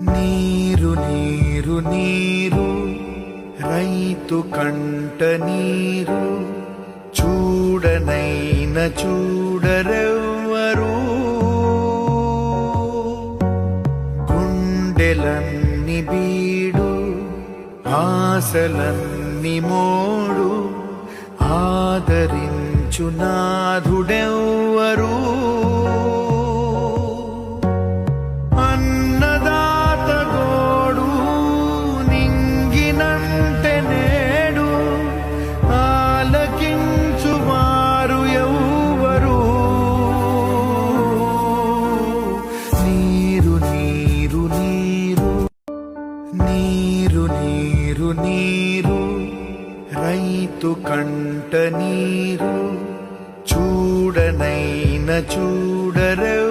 నీరు నీరు నీరు రైతు కంట నీరు చూడనైన చూడరెవ్వరు. గుండెలన్ని బీడు ఆశలన్ని మోడు ఆదరించు నాథుడెవ్వరు. అన్నదాత గోడు నింగినంటే నేడు ఆలకించువారు ఎవ్వరు. నీరు నీరు నీరు నీరు నీరు నీరు రైతు కంట నీరు చూడనైన చూడరెవ్వరు.